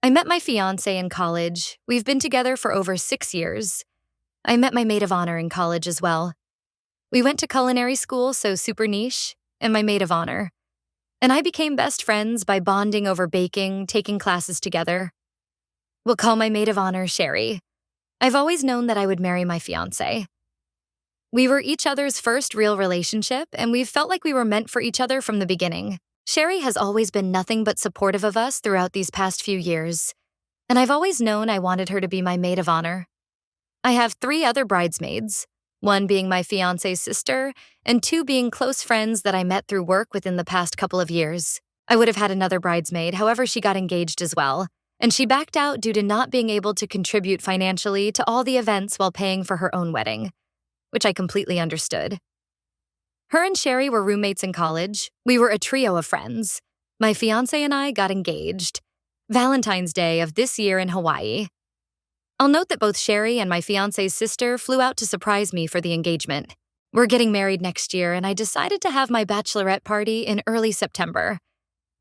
I met my fiancé in college. We've been together for over 6 years. I met my maid of honor in college as well. We went to culinary school, so super niche, and my maid of honor. And I became best friends by bonding over baking, taking classes together. We'll call my maid of honor Sherry. I've always known that I would marry my fiancé. We were each other's first real relationship, and we've felt like we were meant for each other from the beginning. Sherry has always been nothing but supportive of us throughout these past few years, and I've always known I wanted her to be my maid of honor. I have 3 other bridesmaids, one being my fiancé's sister, and 2 being close friends that I met through work within the past couple of years. I would have had another bridesmaid, however she got engaged as well, and she backed out due to not being able to contribute financially to all the events while paying for her own wedding, which I completely understood. Her and Sherry were roommates in college. We were a trio of friends. My fiancé and I got engaged Valentine's Day of this year in Hawaii. I'll note that both Sherry and my fiancé's sister flew out to surprise me for the engagement. We're getting married next year, and I decided to have my bachelorette party in early September,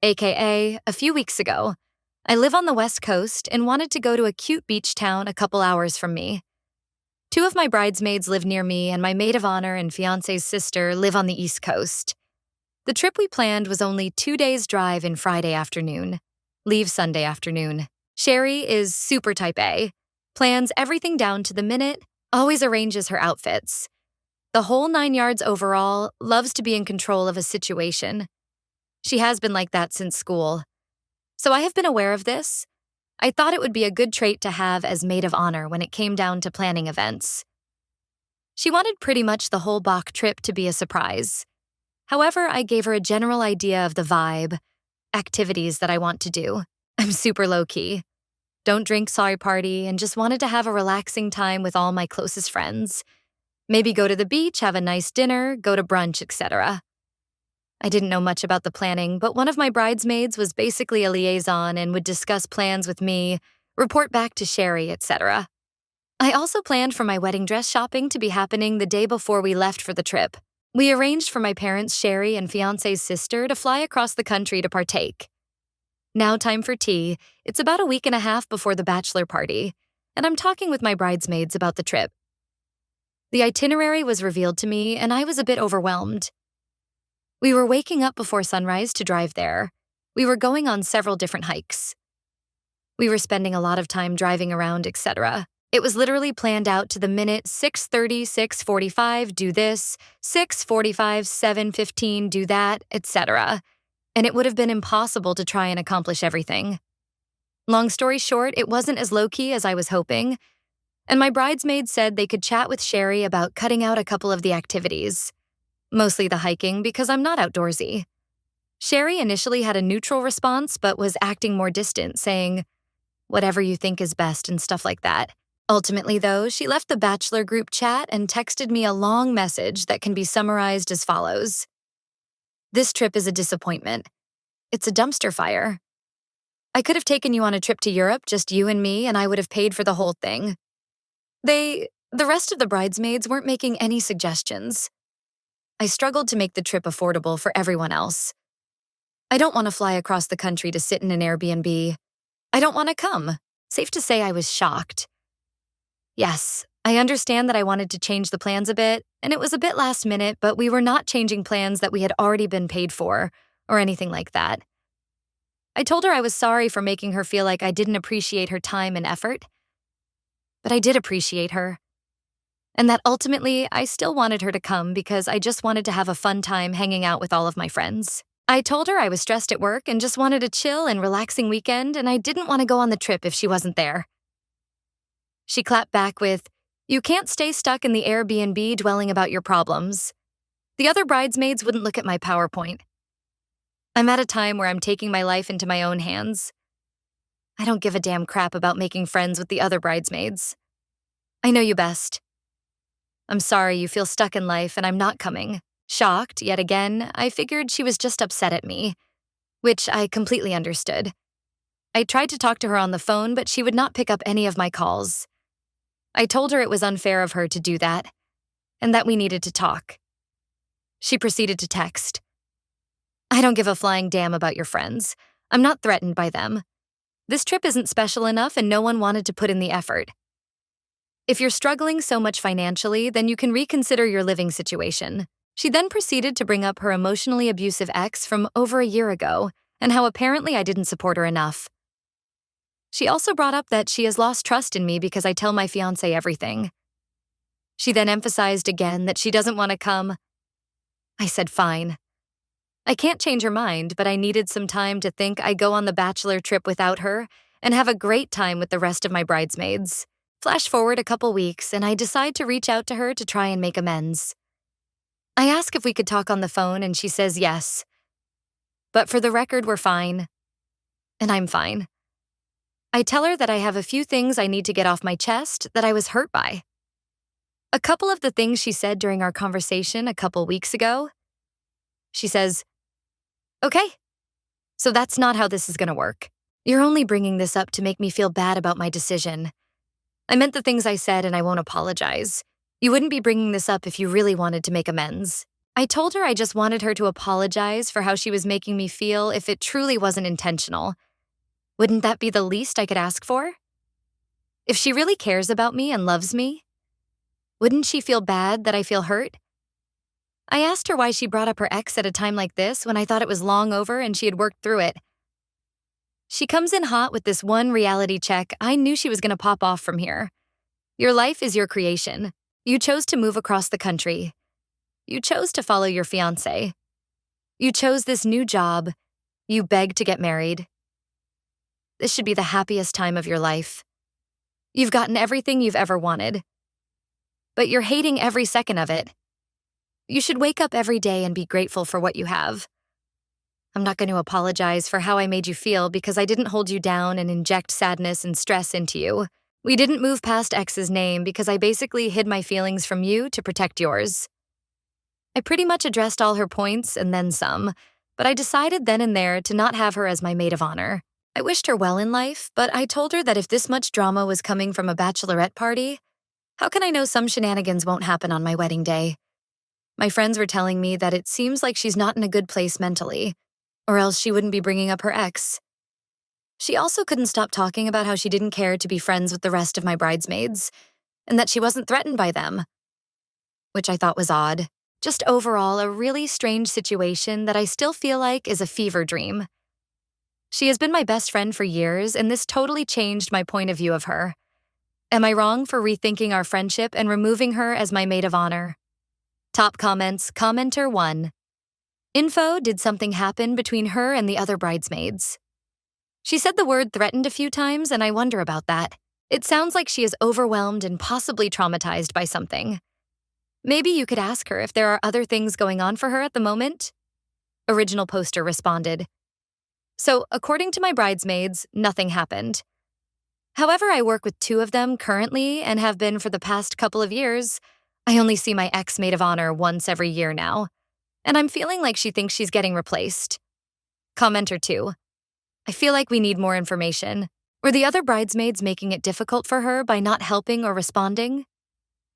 aka a few weeks ago. I live on the West Coast and wanted to go to a cute beach town a couple hours from me. 2 of my bridesmaids live near me, and my maid of honor and fiancé's sister live on the East Coast. The trip we planned was only 2 days' drive in Friday afternoon. Leave Sunday afternoon. Sherry is super type A, plans everything down to the minute, always arranges her outfits. The whole 9 yards overall, loves to be in control of a situation. She has been like that since school. So I have been aware of this. I thought it would be a good trait to have as maid of honor when it came down to planning events. She wanted pretty much the whole Bach trip to be a surprise. However, I gave her a general idea of the vibe, activities that I want to do. I'm super low-key. Don't drink, sorry party, and just wanted to have a relaxing time with all my closest friends. Maybe go to the beach, have a nice dinner, go to brunch, etc. I didn't know much about the planning, but one of my bridesmaids was basically a liaison and would discuss plans with me, report back to Sherry, etc. I also planned for my wedding dress shopping to be happening the day before we left for the trip. We arranged for my parents, Sherry, and fiancé's sister to fly across the country to partake. Now time for tea. It's about a week and a half before the bachelor party, and I'm talking with my bridesmaids about the trip. The itinerary was revealed to me, and I was a bit overwhelmed. We were waking up before sunrise to drive there. We were going on several different hikes. We were spending a lot of time driving around, etc. It was literally planned out to the minute. 6:30, 6:45, do this, 6:45, 7:15, do that, etc. And it would have been impossible to try and accomplish everything. Long story short, it wasn't as low-key as I was hoping, and my bridesmaids said they could chat with Sherry about cutting out a couple of the activities. Mostly the hiking, because I'm not outdoorsy. Sherry initially had a neutral response, but was acting more distant, saying, "Whatever you think is best," and stuff like that. Ultimately, though, she left the bachelor group chat and texted me a long message that can be summarized as follows. "This trip is a disappointment. It's a dumpster fire. I could have taken you on a trip to Europe, just you and me, and I would have paid for the whole thing. The rest of the bridesmaids weren't making any suggestions. I struggled to make the trip affordable for everyone else. I don't want to fly across the country to sit in an Airbnb. I don't want to come." Safe to say I was shocked. Yes, I understand that I wanted to change the plans a bit, and it was a bit last minute, but we were not changing plans that we had already been paid for, or anything like that. I told her I was sorry for making her feel like I didn't appreciate her time and effort. But I did appreciate her. And that ultimately, I still wanted her to come because I just wanted to have a fun time hanging out with all of my friends. I told her I was stressed at work and just wanted a chill and relaxing weekend, and I didn't want to go on the trip if she wasn't there. She clapped back with, "You can't stay stuck in the Airbnb dwelling about your problems." The other bridesmaids wouldn't look at my PowerPoint. I'm at a time where I'm taking my life into my own hands. I don't give a damn crap about making friends with the other bridesmaids. I know you best. I'm sorry you feel stuck in life and I'm not coming. Shocked, yet again, I figured she was just upset at me, which I completely understood. I tried to talk to her on the phone, but she would not pick up any of my calls. I told her it was unfair of her to do that, and that we needed to talk. She proceeded to text, "I don't give a flying damn about your friends. I'm not threatened by them. This trip isn't special enough and no one wanted to put in the effort. If you're struggling so much financially, then you can reconsider your living situation. She then proceeded to bring up her emotionally abusive ex from over a year ago and how apparently I didn't support her enough. She also brought up that she has lost trust in me because I tell my fiancé everything. She then emphasized again that she doesn't want to come. I said fine. I can't change her mind, but I needed some time to think I go on the bachelor trip without her and have a great time with the rest of my bridesmaids. Flash forward a couple weeks, and I decide to reach out to her to try and make amends. I ask if we could talk on the phone, and she says yes. But for the record, we're fine. And I'm fine. I tell her that I have a few things I need to get off my chest that I was hurt by. A couple of the things she said during our conversation a couple weeks ago. She says, "Okay, so that's not how this is going to work. You're only bringing this up to make me feel bad about my decision. I meant the things I said and I won't apologize. You wouldn't be bringing this up if you really wanted to make amends." I told her I just wanted her to apologize for how she was making me feel if it truly wasn't intentional. Wouldn't that be the least I could ask for? If she really cares about me and loves me, wouldn't she feel bad that I feel hurt? I asked her why she brought up her ex at a time like this when I thought it was long over and she had worked through it. She comes in hot with this one reality check. I knew she was going to pop off from here. Your life is your creation. You chose to move across the country. You chose to follow your fiancé. You chose this new job. You begged to get married. This should be the happiest time of your life. You've gotten everything you've ever wanted. But you're hating every second of it. You should wake up every day and be grateful for what you have. I'm not going to apologize for how I made you feel because I didn't hold you down and inject sadness and stress into you. We didn't move past X's name because I basically hid my feelings from you to protect yours. I pretty much addressed all her points and then some, but I decided then and there to not have her as my maid of honor. I wished her well in life, but I told her that if this much drama was coming from a bachelorette party, how can I know some shenanigans won't happen on my wedding day? My friends were telling me that it seems like she's not in a good place mentally, or else she wouldn't be bringing up her ex. She also couldn't stop talking about how she didn't care to be friends with the rest of my bridesmaids, and that she wasn't threatened by them, which I thought was odd. Just overall, a really strange situation that I still feel like is a fever dream. She has been my best friend for years, and this totally changed my point of view of her. Am I wrong for rethinking our friendship and removing her as my maid of honor? Top comments, commenter 1. Info, did something happen between her and the other bridesmaids? She said the word threatened a few times, and I wonder about that. It sounds like she is overwhelmed and possibly traumatized by something. Maybe you could ask her if there are other things going on for her at the moment? Original poster responded. So, according to my bridesmaids, nothing happened. However, I work with 2 of them currently and have been for the past couple of years. I only see my ex-maid of honor once every year now, and I'm feeling like she thinks she's getting replaced. Commenter 2. I feel like we need more information. Were the other bridesmaids making it difficult for her by not helping or responding?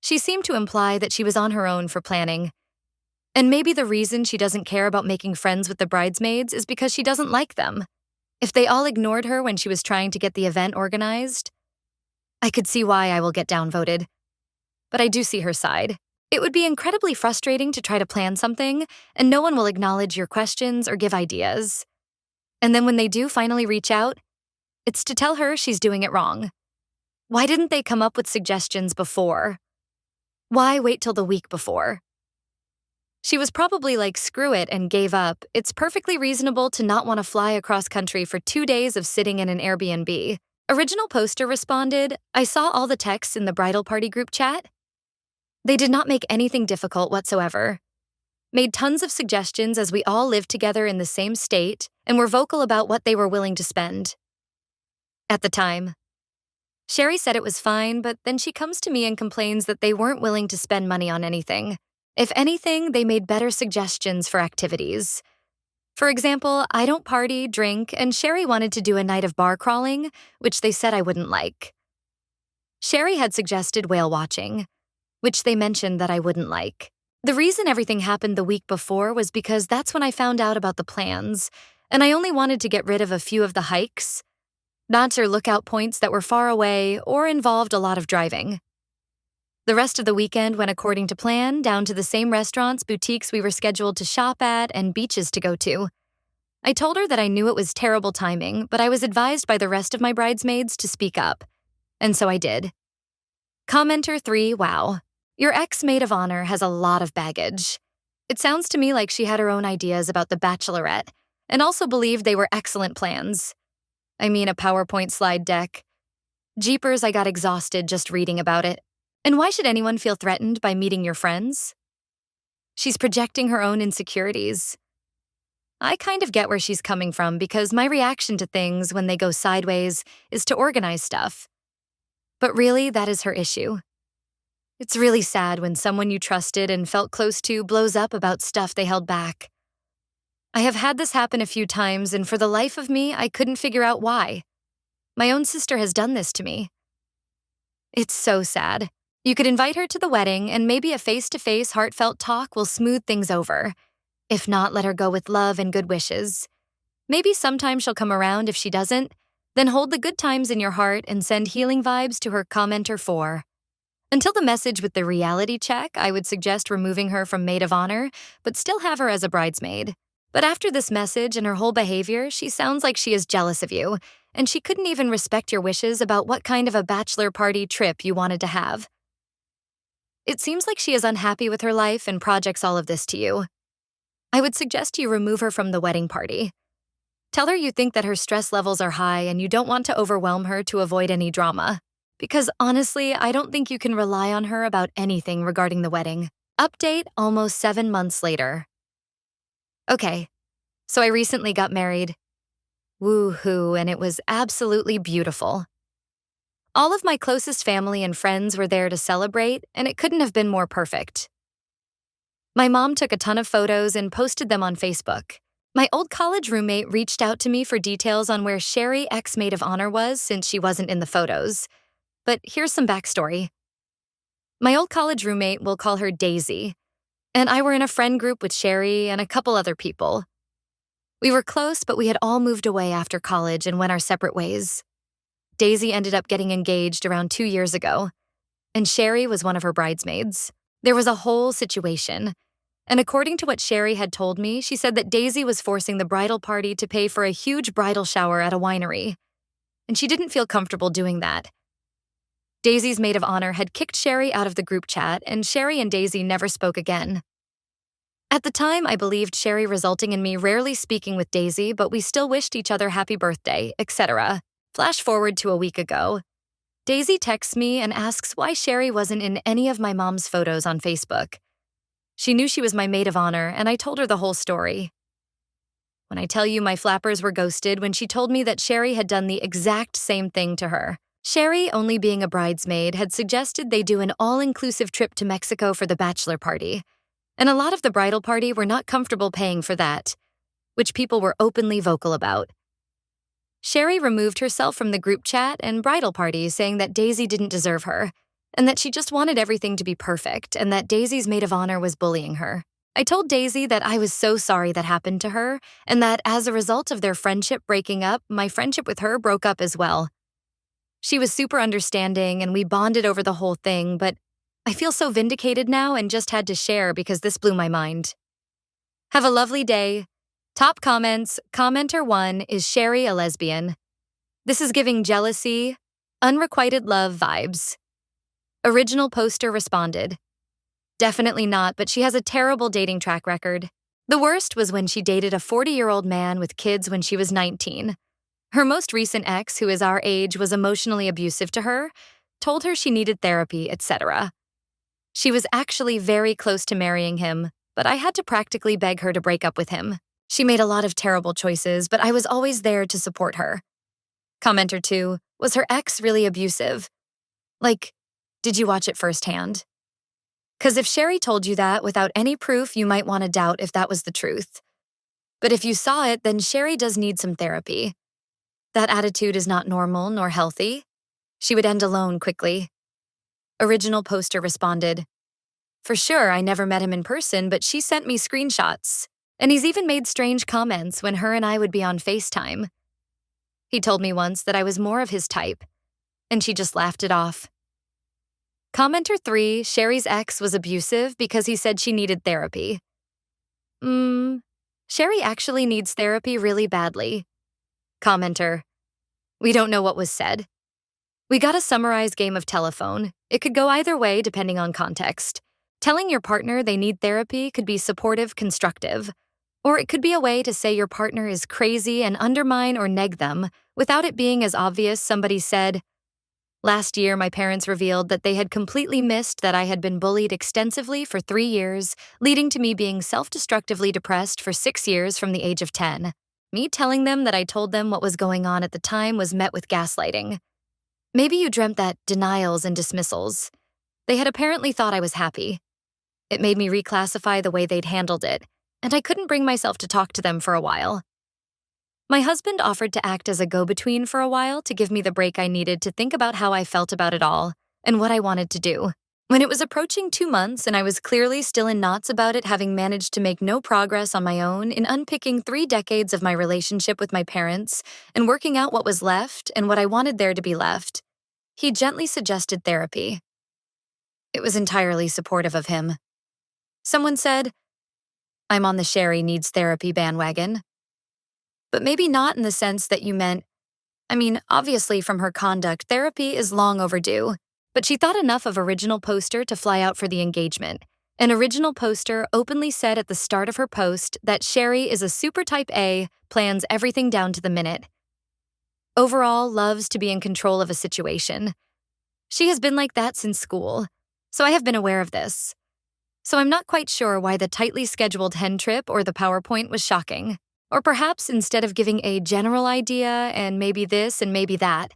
She seemed to imply that she was on her own for planning. And maybe the reason she doesn't care about making friends with the bridesmaids is because she doesn't like them. If they all ignored her when she was trying to get the event organized, I could see why I will get downvoted. But I do see her side. It would be incredibly frustrating to try to plan something, and no one will acknowledge your questions or give ideas. And then when they do finally reach out, it's to tell her she's doing it wrong. Why didn't they come up with suggestions before? Why wait till the week before? She was probably like, screw it, and gave up. It's perfectly reasonable to not want to fly across country for 2 days of sitting in an Airbnb. Original poster responded, I saw all the texts in the bridal party group chat. They did not make anything difficult whatsoever. Made tons of suggestions as we all lived together in the same state and were vocal about what they were willing to spend. At the time, Sherry said it was fine, but then she comes to me and complains that they weren't willing to spend money on anything. If anything, they made better suggestions for activities. For example, I don't party, drink, and Sherry wanted to do a night of bar crawling, which they said I wouldn't like. Sherry had suggested whale watching, which they mentioned that I wouldn't like. The reason everything happened the week before was because that's when I found out about the plans, and I only wanted to get rid of a few of the hikes. Not or lookout points that were far away or involved a lot of driving. The rest of the weekend went according to plan, down to the same restaurants, boutiques we were scheduled to shop at, and beaches to go to. I told her that I knew it was terrible timing, but I was advised by the rest of my bridesmaids to speak up. And so I did. Commenter 3, wow. Your ex-maid of honor has a lot of baggage. It sounds to me like she had her own ideas about the Bachelorette, and also believed they were excellent plans. I mean, a PowerPoint slide deck. Jeepers, I got exhausted just reading about it. And why should anyone feel threatened by meeting your friends? She's projecting her own insecurities. I kind of get where she's coming from because my reaction to things when they go sideways is to organize stuff. But really, that is her issue. It's really sad when someone you trusted and felt close to blows up about stuff they held back. I have had this happen a few times, and for the life of me, I couldn't figure out why. My own sister has done this to me. It's so sad. You could invite her to the wedding, and maybe a face-to-face, heartfelt talk will smooth things over. If not, let her go with love and good wishes. Maybe sometime she'll come around. If she doesn't, then hold the good times in your heart and send healing vibes to her commenter 4. Until the message with the reality check, I would suggest removing her from maid of honor, but still have her as a bridesmaid. But after this message and her whole behavior, she sounds like she is jealous of you, and she couldn't even respect your wishes about what kind of a bachelor party trip you wanted to have. It seems like she is unhappy with her life and projects all of this to you. I would suggest you remove her from the wedding party. Tell her you think that her stress levels are high and you don't want to overwhelm her to avoid any drama. Because honestly, I don't think you can rely on her about anything regarding the wedding. Update almost 7 months later. Okay, so I recently got married. Woo-hoo, and it was absolutely beautiful. All of my closest family and friends were there to celebrate, and it couldn't have been more perfect. My mom took a ton of photos and posted them on Facebook. My old college roommate reached out to me for details on where Sherry, ex-maid of honor, was since she wasn't in the photos. But here's some backstory. My old college roommate, we'll call her Daisy, and I were in a friend group with Sherry and a couple other people. We were close, but we had all moved away after college and went our separate ways. Daisy ended up getting engaged around 2 years ago, and Sherry was one of her bridesmaids. There was a whole situation, and according to what Sherry had told me, she said that Daisy was forcing the bridal party to pay for a huge bridal shower at a winery, and she didn't feel comfortable doing that. Daisy's maid of honor had kicked Sherry out of the group chat, and Sherry and Daisy never spoke again. At the time, I believed Sherry, resulting in me rarely speaking with Daisy, but we still wished each other happy birthday, etc. Flash forward to a week ago. Daisy texts me and asks why Sherry wasn't in any of my mom's photos on Facebook. She knew she was my maid of honor, and I told her the whole story. When I tell you my flappers were ghosted when she told me that Sherry had done the exact same thing to her. Sherry, only being a bridesmaid, had suggested they do an all-inclusive trip to Mexico for the bachelor party, and a lot of the bridal party were not comfortable paying for that, which people were openly vocal about. Sherry removed herself from the group chat and bridal party, saying that Daisy didn't deserve her, and that she just wanted everything to be perfect, and that Daisy's maid of honor was bullying her. I told Daisy that I was so sorry that happened to her, and that as a result of their friendship breaking up, my friendship with her broke up as well. She was super understanding, and we bonded over the whole thing, but I feel so vindicated now and just had to share because this blew my mind. Have a lovely day. Top comments, commenter 1, is Sherry a lesbian? This is giving jealousy, unrequited love vibes. Original poster responded, definitely not, but she has a terrible dating track record. The worst was when she dated a 40-year-old man with kids when she was 19. Her most recent ex, who is our age, was emotionally abusive to her, told her she needed therapy, etc. She was actually very close to marrying him, but I had to practically beg her to break up with him. She made a lot of terrible choices, but I was always there to support her. Commenter 2, was her ex really abusive? Like, did you watch it firsthand? 'Cause if Sherry told you that without any proof, you might want to doubt if that was the truth. But if you saw it, then Sherry does need some therapy. That attitude is not normal nor healthy. She would end alone quickly. Original poster responded, for sure, I never met him in person, but she sent me screenshots. And he's even made strange comments when her and I would be on FaceTime. He told me once that I was more of his type, and she just laughed it off. Commenter 3, Sherry's ex was abusive because he said she needed therapy. Sherry actually needs therapy really badly. Commenter, we don't know what was said. We got a summarized game of telephone. It could go either way depending on context. Telling your partner they need therapy could be supportive, constructive. Or it could be a way to say your partner is crazy and undermine or neg them without it being as obvious. Somebody said, last year my parents revealed that they had completely missed that I had been bullied extensively for 3 years, leading to me being self-destructively depressed for 6 years from the age of 10. Me telling them that I told them what was going on at the time was met with gaslighting. Maybe you dreamt that denials and dismissals. They had apparently thought I was happy. It made me reclassify the way they'd handled it, and I couldn't bring myself to talk to them for a while. My husband offered to act as a go-between for a while to give me the break I needed to think about how I felt about it all and what I wanted to do. When it was approaching 2 months and I was clearly still in knots about it, having managed to make no progress on my own in unpicking 3 decades of my relationship with my parents and working out what was left and what I wanted there to be left, he gently suggested therapy. It was entirely supportive of him. Someone said, I'm on the Sherry needs therapy bandwagon. But maybe not in the sense that you meant. Obviously from her conduct, therapy is long overdue. But she thought enough of Original Poster to fly out for the engagement. And Original Poster openly said at the start of her post that Sherry is a super type A, plans everything down to the minute. Overall, loves to be in control of a situation. She has been like that since school, so I have been aware of this. So I'm not quite sure why the tightly scheduled hen trip or the PowerPoint was shocking. Or perhaps instead of giving a general idea and maybe this and maybe that,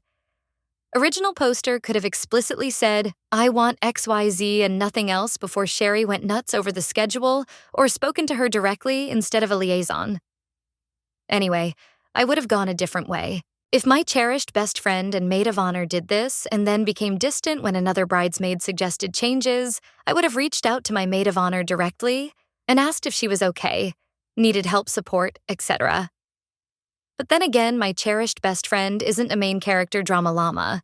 Original Poster could have explicitly said, I want XYZ and nothing else before Sherry went nuts over the schedule, or spoken to her directly instead of a liaison. Anyway, I would have gone a different way. If my cherished best friend and maid of honor did this and then became distant when another bridesmaid suggested changes, I would have reached out to my maid of honor directly and asked if she was okay, needed help, support, etc. But then again, my cherished best friend isn't a main character drama llama.